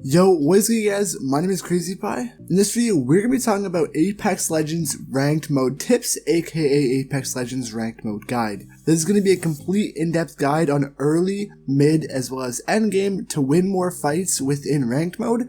Yo, what is good guys? My name is Crazy Pie. In this video, we're going to be talking about Apex Legends Ranked Mode Tips, aka Apex Legends Ranked Mode Guide. This is going to be a complete in-depth guide on early, mid, as well as endgame to win more fights within Ranked Mode,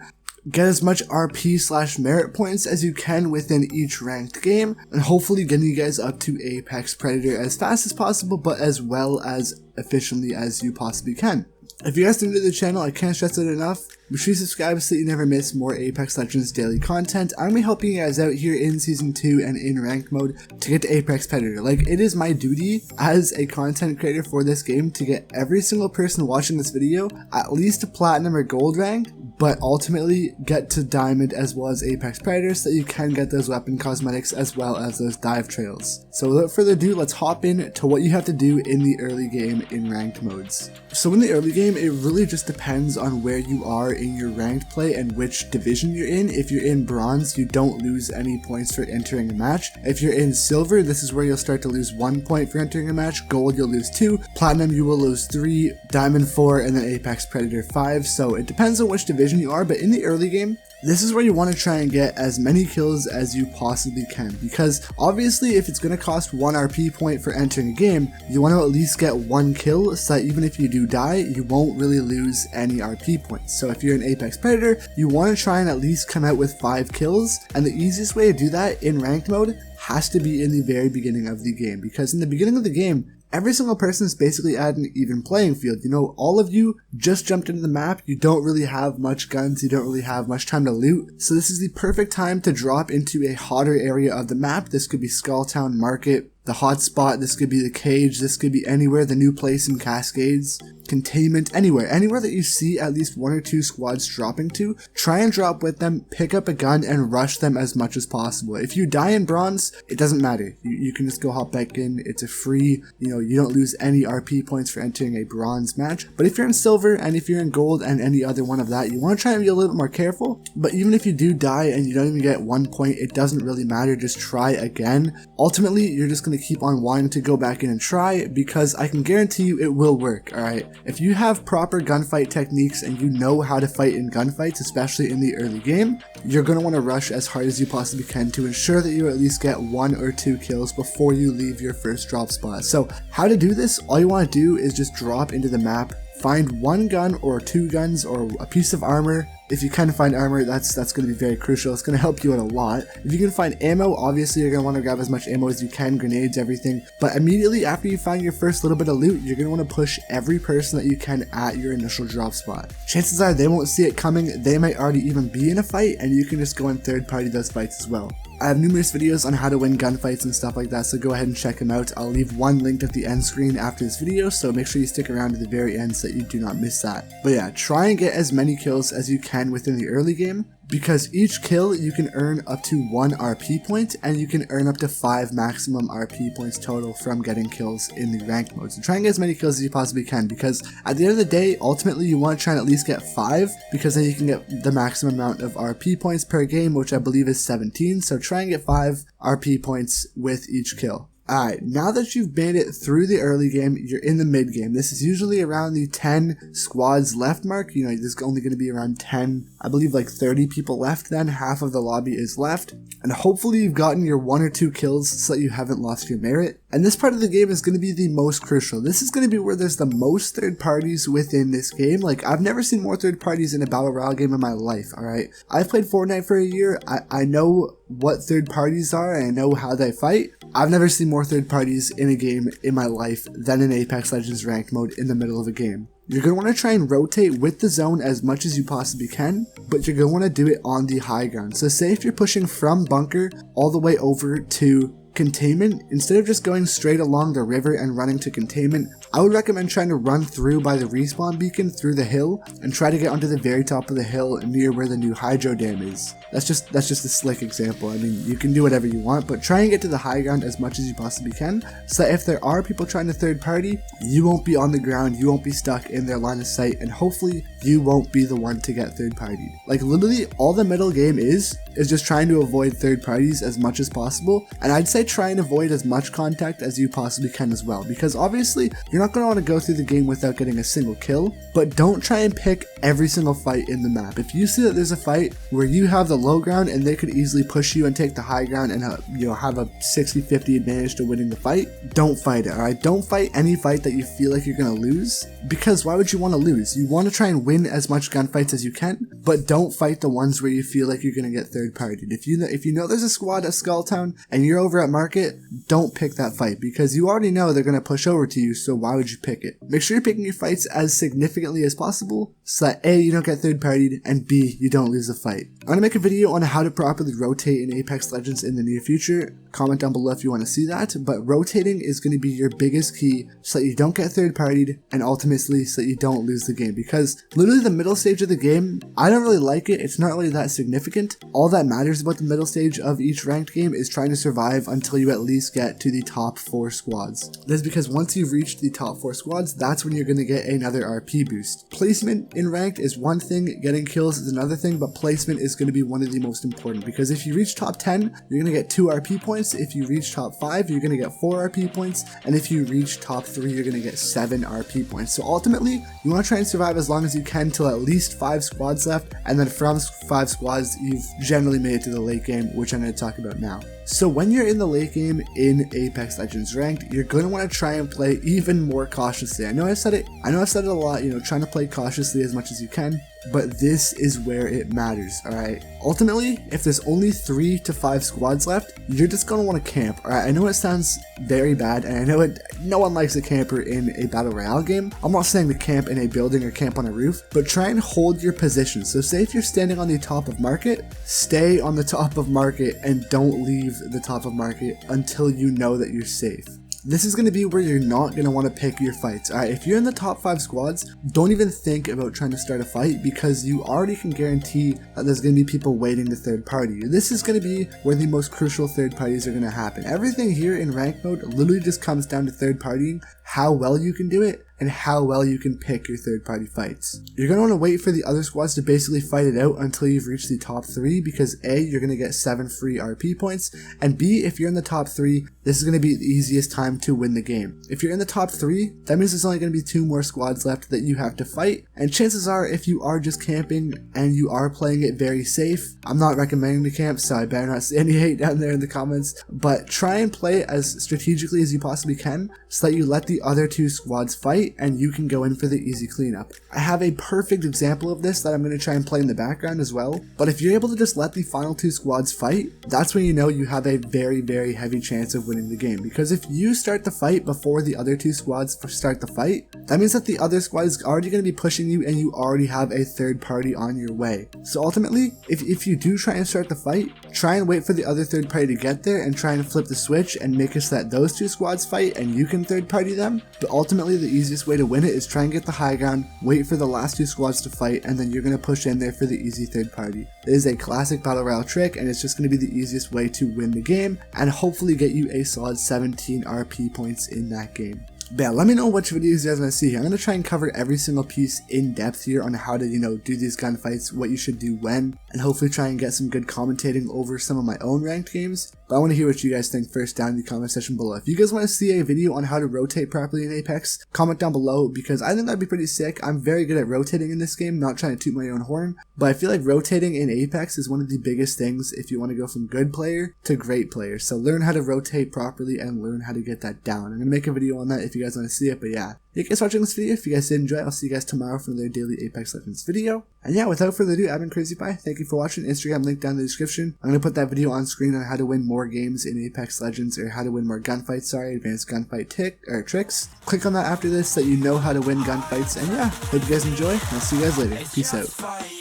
get as much RP/merit points as you can within each ranked game, and hopefully getting you guys up to Apex Predator as fast as possible, but as well as efficiently as you possibly can. If you guys are new to the channel, I can't stress it enough. Be sure to subscribe so that you never miss more Apex Legends daily content. I'm going to be helping you guys out here in Season 2 and in Ranked Mode to get to Apex Predator. Like, it is my duty as a content creator for this game to get every single person watching this video at least to Platinum or Gold rank, but ultimately get to Diamond as well as Apex Predator so that you can get those weapon cosmetics as well as those dive trails. So without further ado, let's hop in to what you have to do in the early game in ranked modes. So in the early game, it really just depends on where you are in your ranked play and which division you're in. If you're in bronze, you don't lose any points for entering a match. If you're in silver, this is where you'll start to lose 1 point for entering a match. Gold, you'll lose 2. Platinum, you will lose 3. Diamond, 4, and then Apex Predator 5. So it depends on which division you are, but in the early game, this is where you want to try and get as many kills as you possibly can, because obviously if it's going to cost 1 RP point for entering a game, you want to at least get 1 kill so that even if you do die, you won't really lose any RP points. So if you're an Apex Predator, you want to try and at least come out with 5 kills, and the easiest way to do that in ranked mode has to be in the very beginning of the game, because in the beginning of the game, every single person is basically at an even playing field. You know, all of you just jumped into the map, you don't really have much guns, you don't really have much time to loot, so this is the perfect time to drop into a hotter area of the map. This could be Skulltown Market, the hotspot, this could be the cage, this could be anywhere, the new place in Cascades, containment, anywhere that you see at least 1 or 2 squads dropping to, try and drop with them, pick up a gun, and rush them as much as possible. If you die in bronze, it doesn't matter. You can just go hop back in. It's a free, you don't lose any RP points for entering a bronze match. But if you're in silver and if you're in gold and any other one of that, you want to try and be a little bit more careful. But even if you do die and you don't even get 1 point, it doesn't really matter. Just try again. Ultimately, you're just going to keep on wanting to go back in and try, because I can guarantee you it will work, alright? If you have proper gunfight techniques and you know how to fight in gunfights, especially in the early game, you're going to want to rush as hard as you possibly can to ensure that you at least get 1 or 2 kills before you leave your first drop spot. So how to do this? All you want to do is just drop into the map, find 1 gun or 2 guns or a piece of armor. If you can find armor, that's going to be very crucial. It's going to help you out a lot. If you can find ammo, obviously you're going to want to grab as much ammo as you can, grenades, everything. But immediately after you find your first little bit of loot, you're going to want to push every person that you can at your initial drop spot. Chances are they won't see it coming, they might already even be in a fight, and you can just go and third party those fights as well. I have numerous videos on how to win gunfights and stuff like that, so go ahead and check them out. I'll leave one linked at the end screen after this video, so make sure you stick around to the very end so that you do not miss that. But yeah, try and get as many kills as you can within the early game, because each kill you can earn up to 1 RP point, and you can earn up to 5 maximum RP points total from getting kills in the ranked mode. So try and get as many kills as you possibly can, because at the end of the day, ultimately you want to try and at least get 5, because then you can get the maximum amount of RP points per game, which I believe is 17. So try and get 5 RP points with each kill. Alright, now that you've made it through the early game, you're in the mid game. This is usually around the 10 squads left mark. There's only going to be around 10, I believe like 30 people left then. Half of the lobby is left. And hopefully you've gotten your 1 or 2 kills so that you haven't lost your merit. And this part of the game is going to be the most crucial. This is going to be where there's the most third parties within this game. Like, I've never seen more third parties in a battle royale game in my life, alright? I've played Fortnite for a year. I know what third parties are and I know how they fight. I've never seen more third parties in a game in my life than in Apex Legends Ranked Mode in the middle of a game. You're going to want to try and rotate with the zone as much as you possibly can, but you're going to want to do it on the high ground. So say if you're pushing from bunker all the way over to containment, instead of just going straight along the river and running to containment, I would recommend trying to run through by the respawn beacon through the hill and try to get onto the very top of the hill near where the new hydro dam is. That's just a slick example. I mean, you can do whatever you want, but try and get to the high ground as much as you possibly can, so that if there are people trying to third party, you won't be on the ground, you won't be stuck in their line of sight, and hopefully you won't be the one to get third partied. Like, literally all the middle game is just trying to avoid third parties as much as possible, and I'd say try and avoid as much contact as you possibly can as well, because obviously you're not going to want to go through the game without getting a single kill, but don't try and pick every single fight in the map. If you see that there's a fight where you have the low ground and they could easily push you and take the high ground and have a 60-50 advantage to winning the fight, don't fight it, alright? Don't fight any fight that you feel like you're going to lose, because why would you want to lose? You want to try and win as much gunfights as you can, but don't fight the ones where you feel like you're going to get third-partied. If you know there's a squad at Skulltown and you're over at Market, don't pick that fight, because you already know they're going to push over to you, so why would you pick it? Make sure you're picking your fights as significantly as possible, so that A, you don't get third-partied, and B, you don't lose the fight. I'm going to make a video on how to properly rotate in Apex Legends in the near future. Comment down below if you want to see that, but rotating is going to be your biggest key so that you don't get third-partied, and ultimately so that you don't lose the game, because literally the middle stage of the game, I don't really like it. It's not really that significant. All that matters about the middle stage of each ranked game is trying to survive until you at least get to the top 4 squads. That's because once you've reached the top 4 squads, that's when you're going to get another RP boost. Placement in ranked is one thing, getting kills is another thing, but placement is going to be one of the most important, because if you reach top 10, you're going to get 2 RP points. If you reach top 5, you're going to get 4 RP points, and if you reach top 3, you're going to get 7 RP points. So ultimately, you want to try and survive as long as you can till at least 5 squads left, and then from 5 squads, you've generally made it to the late game, which I'm going to talk about now. So when you're in the late game in Apex Legends Ranked, you're going to want to try and play even more cautiously. I know I've said it a lot, trying to play cautiously as much as you can, but this is where it matters, alright? Ultimately, if there's only 3 to 5 squads left, you're just going to want to camp, alright? I know it sounds very bad, and I know no one likes a camper in a battle royale game. I'm not saying to camp in a building or camp on a roof, but try and hold your position. So say if you're standing on the top of Market, stay on the top of Market and don't leave the top of Market until you know that you're safe. This is going to be where you're not going to want to pick your fights. Alright, if you're in the top 5 squads, don't even think about trying to start a fight, because you already can guarantee that there's going to be people waiting to third party you. This is going to be where the most crucial third parties are going to happen. Everything here in ranked mode literally just comes down to third partying, how well you can do it, and how well you can pick your third-party fights. You're going to want to wait for the other squads to basically fight it out until you've reached the top 3, because A, you're going to get 7 free RP points, and B, if you're in the top 3, this is going to be the easiest time to win the game. If you're in the top 3, that means there's only going to be 2 more squads left that you have to fight, and chances are, if you are just camping and you are playing it very safe, I'm not recommending to camp, so I better not see any hate down there in the comments, but try and play it as strategically as you possibly can so that you let the other 2 squads fight and you can go in for the easy cleanup. I have a perfect example of this that I'm going to try and play in the background as well, but if you're able to just let the final 2 squads fight, that's when you know you have a very, very heavy chance of winning the game, because if you start the fight before the other 2 squads start the fight, that means that the other squad is already going to be pushing you and you already have a third party on your way. So ultimately, if you do try and start the fight, try and wait for the other third party to get there and try and flip the switch and make it so that those 2 squads fight and you can third party them, but ultimately the easiest way to win it is try and get the high ground, wait for the last 2 squads to fight, and then you're going to push in there for the easy third party. It is a classic battle royale trick, and it's just going to be the easiest way to win the game and hopefully get you a solid 17 RP points in that game. But yeah, let me know which videos you guys want to see here. I'm going to try and cover every single piece in depth here on how to, do these gunfights, what you should do when, and hopefully try and get some good commentating over some of my own ranked games. But I want to hear what you guys think first down in the comment section below. If you guys want to see a video on how to rotate properly in Apex, comment down below, because I think that'd be pretty sick. I'm very good at rotating in this game, not trying to toot my own horn, but I feel like rotating in Apex is one of the biggest things if you want to go from good player to great player. So learn how to rotate properly and learn how to get that down. I'm going to make a video on that if you guys want to see it, but yeah. Thank you guys for watching this video. If you guys did enjoy it, I'll see you guys tomorrow for another daily Apex Legends video. And yeah, without further ado, I've been Crazy Pie. Thank you for watching. Instagram link down in the description. I'm going to put that video on screen on how to win more games in Apex Legends, or how to win more gunfights, advanced gunfight tricks. Click on that after this so that you know how to win gunfights. And yeah, hope you guys enjoy. I'll see you guys later. Peace out.